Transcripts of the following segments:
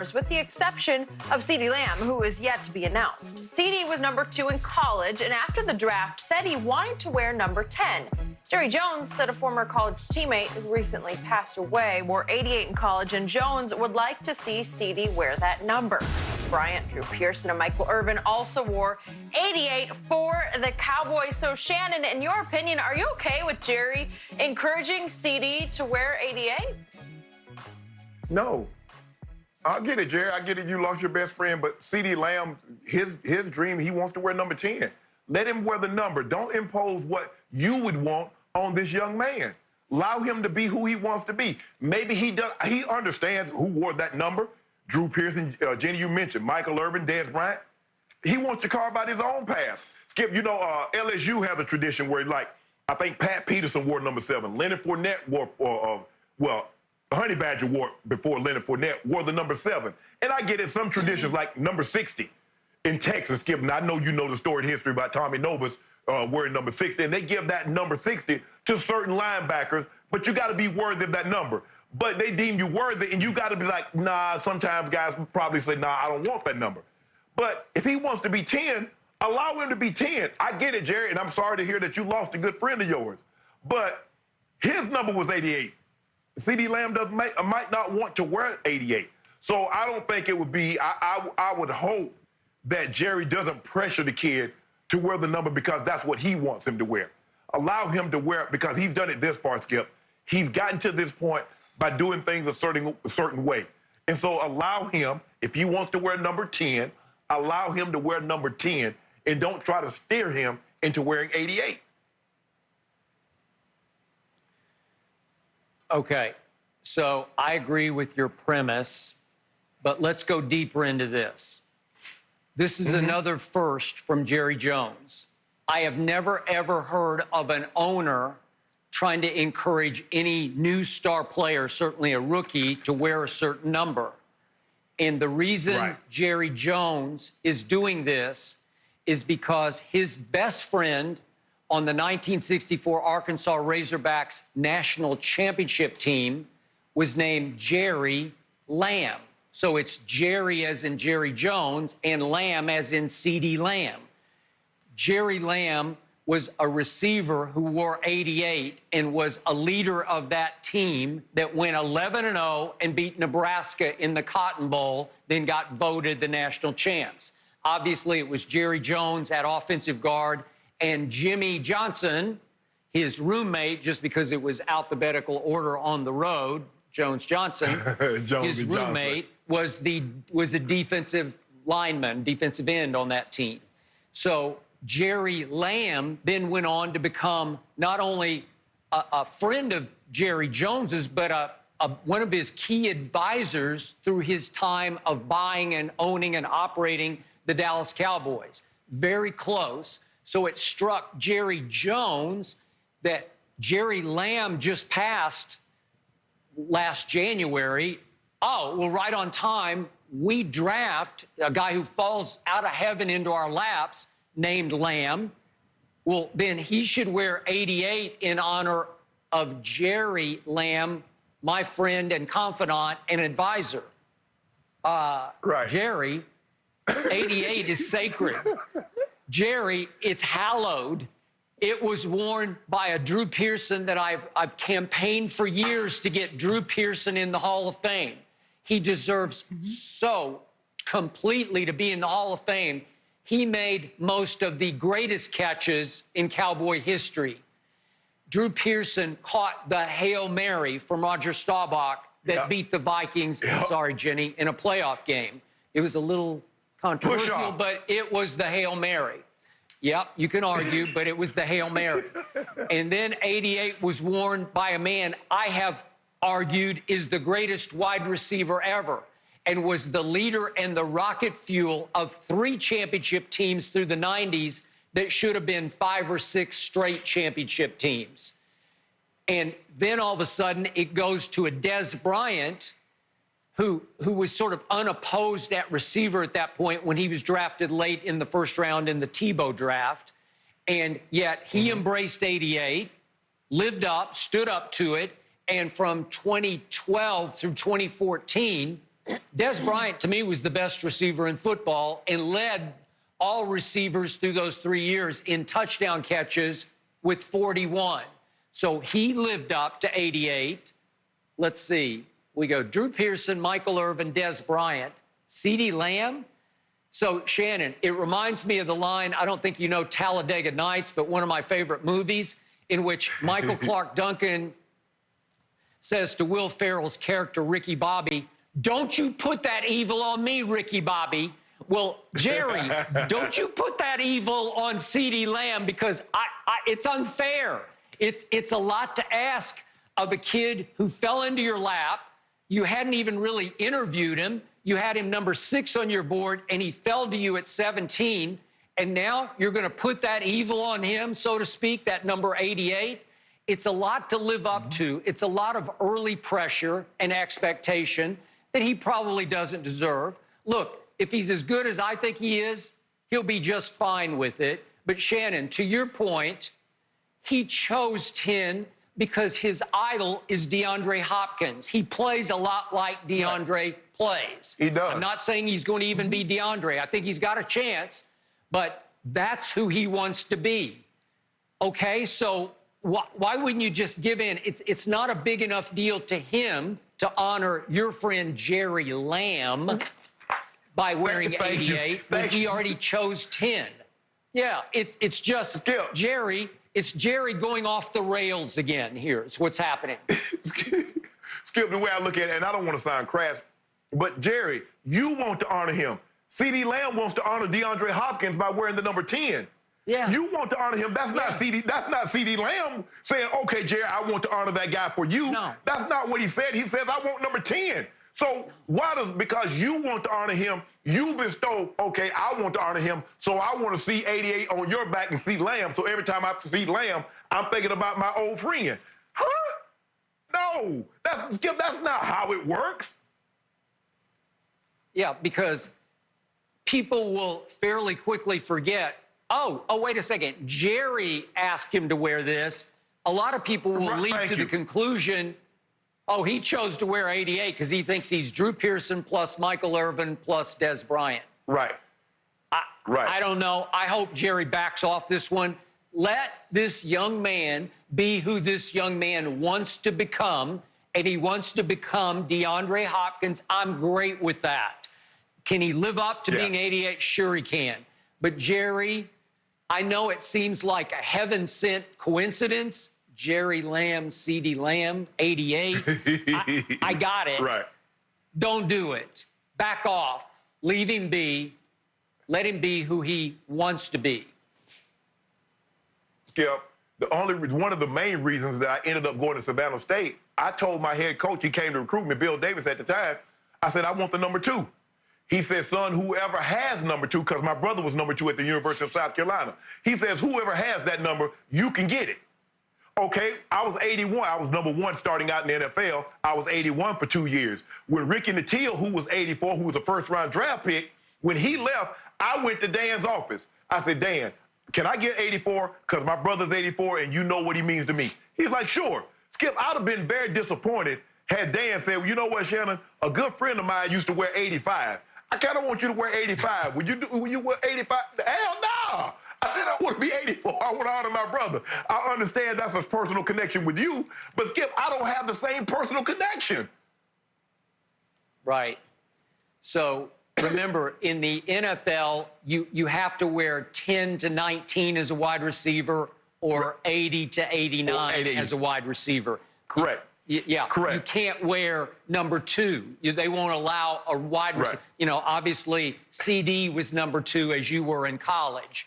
with the exception of CeeDee Lamb, who is yet to be announced. CeeDee was number 2 in college, and after the draft said he wanted to wear number 10. Jerry Jones said a former college teammate who recently passed away wore 88 in college, and Jones would like to see CeeDee wear that number. Bryant, Drew Pearson, and Michael Irvin also wore 88 for the Cowboys. So, Shannon, in your opinion, are you okay with Jerry encouraging CeeDee to wear 88? No. I get it, Jerry. I get it. You lost your best friend, but CeeDee Lamb, his dream, he wants to wear number 10. Let him wear the number. Don't impose what you would want on this young man. Allow him to be who he wants to be. Maybe he understands who wore that number. Drew Pearson, Jenny, you mentioned Michael Irvin, Dez Bryant. He wants to carve out his own path. Skip, you know, LSU has a tradition where, like, I think Pat Peterson wore number 7. Leonard Fournette wore, Honey Badger wore before Leonard Fournette wore the number 7. And I get it, some traditions like number 60 in Texas, Skip, and I know you know the storied history about Tommy Nobis wearing number 60, and they give that number 60 to certain linebackers, but you got to be worthy of that number. But they deem you worthy, and you got to be like, nah, sometimes guys would probably say, nah, I don't want that number. But if he wants to be 10, allow him to be 10. I get it, Jerry, and I'm sorry to hear that you lost a good friend of yours. But his number was 88. CeeDee Lamb might not want to wear 88. So I don't think it would be, I would hope that Jerry doesn't pressure the kid to wear the number because that's what he wants him to wear. Allow him to wear it because he's done it this far, Skip. He's gotten to this point by doing things a certain way. And so allow him, if he wants to wear number 10, allow him to wear number 10 and don't try to steer him into wearing 88. Okay, so I agree with your premise, but let's go deeper into this. This is another first from Jerry Jones. I have never, ever heard of an owner trying to encourage any new star player, certainly a rookie, to wear a certain number. And the reason Jerry Jones is doing this is because his best friend on the 1964 Arkansas Razorbacks national championship team was named Jerry Lamb. So it's Jerry as in Jerry Jones and Lamb as in CeeDee Lamb. Jerry Lamb was a receiver who wore 88 and was a leader of that team that went 11-0 and beat Nebraska in the Cotton Bowl, then got voted the national champs. Obviously, it was Jerry Jones at offensive guard and Jimmy Johnson, his roommate, just because it was alphabetical order on the road, Jones-Johnson, his roommate was a defensive lineman, defensive end on that team. So Jerry Lamb then went on to become not only a friend of Jerry Jones's, but one of his key advisors through his time of buying and owning and operating the Dallas Cowboys. Very close. So it struck Jerry Jones that Jerry Lamb just passed last January. Oh, well, right on time, we draft a guy who falls out of heaven into our laps named Lamb. Well, then he should wear 88 in honor of Jerry Lamb, my friend and confidant and advisor. Jerry, 88 is sacred. Jerry, it's hallowed. It was worn by a Drew Pearson that I've campaigned for years to get Drew Pearson in the Hall of Fame. He deserves so completely to be in the Hall of Fame. He made most of the greatest catches in Cowboy history. Drew Pearson caught the Hail Mary from Roger Staubach that beat the Vikings, sorry, Jenny, in a playoff game. It was a little controversial, but it was the Hail Mary. Yep, you can argue, but it was the Hail Mary. And then 88 was worn by a man I have argued is the greatest wide receiver ever and was the leader and the rocket fuel of 3 championship teams through the 90s that should have been 5 or 6 straight championship teams. And then all of a sudden it goes to a Dez Bryant who was sort of unopposed at receiver at that point when he was drafted late in the first round in the Tebow draft. And yet he embraced 88, lived up, stood up to it, and from 2012 through 2014, Dez Bryant, to me, was the best receiver in football and led all receivers through those 3 years in touchdown catches with 41. So he lived up to 88. Let's see. We go Drew Pearson, Michael Irvin, Dez Bryant, CeeDee Lamb. So, Shannon, it reminds me of the line, I don't think you know Talladega Nights, but one of my favorite movies, in which Michael Clark Duncan says to Will Ferrell's character, Ricky Bobby, "Don't you put that evil on me, Ricky Bobby." Well, Jerry, don't you put that evil on CeeDee Lamb, because it's unfair. It's a lot to ask of a kid who fell into your lap. You hadn't even really interviewed him. You had him number 6 on your board, and he fell to you at 17. And now you're going to put that evil on him, so to speak, that number 88. It's a lot to live up to. It's a lot of early pressure and expectation that he probably doesn't deserve. Look, if he's as good as I think he is, he'll be just fine with it. But Shannon, to your point, he chose 10 because his idol is DeAndre Hopkins. He plays a lot like DeAndre plays. He does. I'm not saying he's going to even be DeAndre. I think he's got a chance, but that's who he wants to be. Okay, so why wouldn't you just give in? It's not a big enough deal to him to honor your friend Jerry Lamb by wearing 88 when he already chose 10. Yeah, it's just Skip. Jerry. It's Jerry going off the rails again here. It's what's happening. Skip, the way I look at it, and I don't want to sound crass, but Jerry, you want to honor him. CeeDee Lamb wants to honor DeAndre Hopkins by wearing the number 10. Yeah. You want to honor him. That's not CeeDee. That's not CeeDee Lamb saying, "Okay, Jerry, I want to honor that guy for you." No. That's not what he said. He says, "I want number 10." So because you want to honor him, you bestow, "Okay, I want to honor him, so I want to see 88 on your back and see Lamb. So every time I see Lamb, I'm thinking about my old friend." Huh? No, Skip, that's not how it works. Yeah, because people will fairly quickly forget, oh, wait a second, Jerry asked him to wear this. A lot of people will leap to the conclusion, oh, he chose to wear 88 because he thinks he's Drew Pearson plus Michael Irvin plus Dez Bryant. Right. I don't know. I hope Jerry backs off this one. Let this young man be who this young man wants to become, and he wants to become DeAndre Hopkins. I'm great with that. Can he live up to being 88? Sure he can. But Jerry, I know it seems like a heaven-sent coincidence. Jerry Lamb, CeeDee Lamb, 88. I got it. Right. Don't do it. Back off. Leave him be. Let him be who he wants to be. Skip, one of the main reasons that I ended up going to Savannah State, I told my head coach, he came to recruit me, Bill Davis at the time, I said, "I want the number 2. He said, "Son, whoever has number 2, because my brother was number 2 at the University of South Carolina. He says, "Whoever has that number, you can get it." Okay, I was 81. I was number 1 starting out in the NFL. I was 81 for 2 years. When Ricky Nattiel, who was 84, who was a first-round draft pick, when he left, I went to Dan's office. I said, "Dan, can I get 84? Because my brother's 84, and you know what he means to me." He's like, "Sure." Skip, I'd have been very disappointed had Dan said, "Well, you know what, Shannon? A good friend of mine used to wear 85. I kind of want you to wear 85. Will you wear 85? Hell no. I said, "I want to be 84. I want to honor my brother." I understand that's a personal connection with you, but Skip, I don't have the same personal connection. Right. So remember, in the NFL, you have to wear 10 to 19 as a wide receiver or 80 to 89 as a wide receiver. Correct. Yeah, correct. You can't wear number 2. They won't allow a wide receiver. Right. You know, obviously, CD was number 2 as you were in college,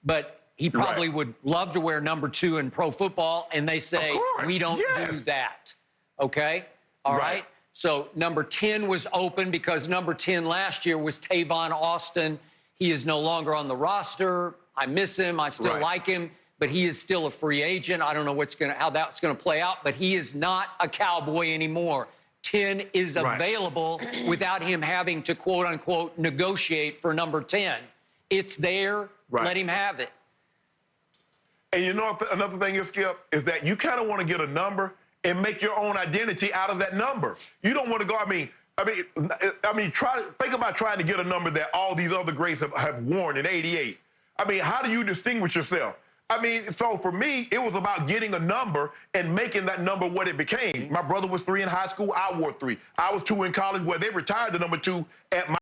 but he probably would love to wear number 2 in pro football, and they say, we don't do that. Okay? All right? So number 10 was open because number 10 last year was Tavon Austin. He is no longer on the roster. I miss him. I still like him. But he is still a free agent. I don't know how that's going to play out, but he is not a Cowboy anymore. 10 is available without him having to, quote unquote, negotiate for number 10. It's there. Let him have it. And you know, another thing, Skip, is that you kind of want to get a number and make your own identity out of that number. You don't want to go, Think about trying to get a number that all these other greats have worn in '88. I mean, how do you distinguish yourself? I mean, so for me, it was about getting a number and making that number what it became. My brother was 3 in high school. I wore 3. I was 2 in college, where they retired the number 2 at my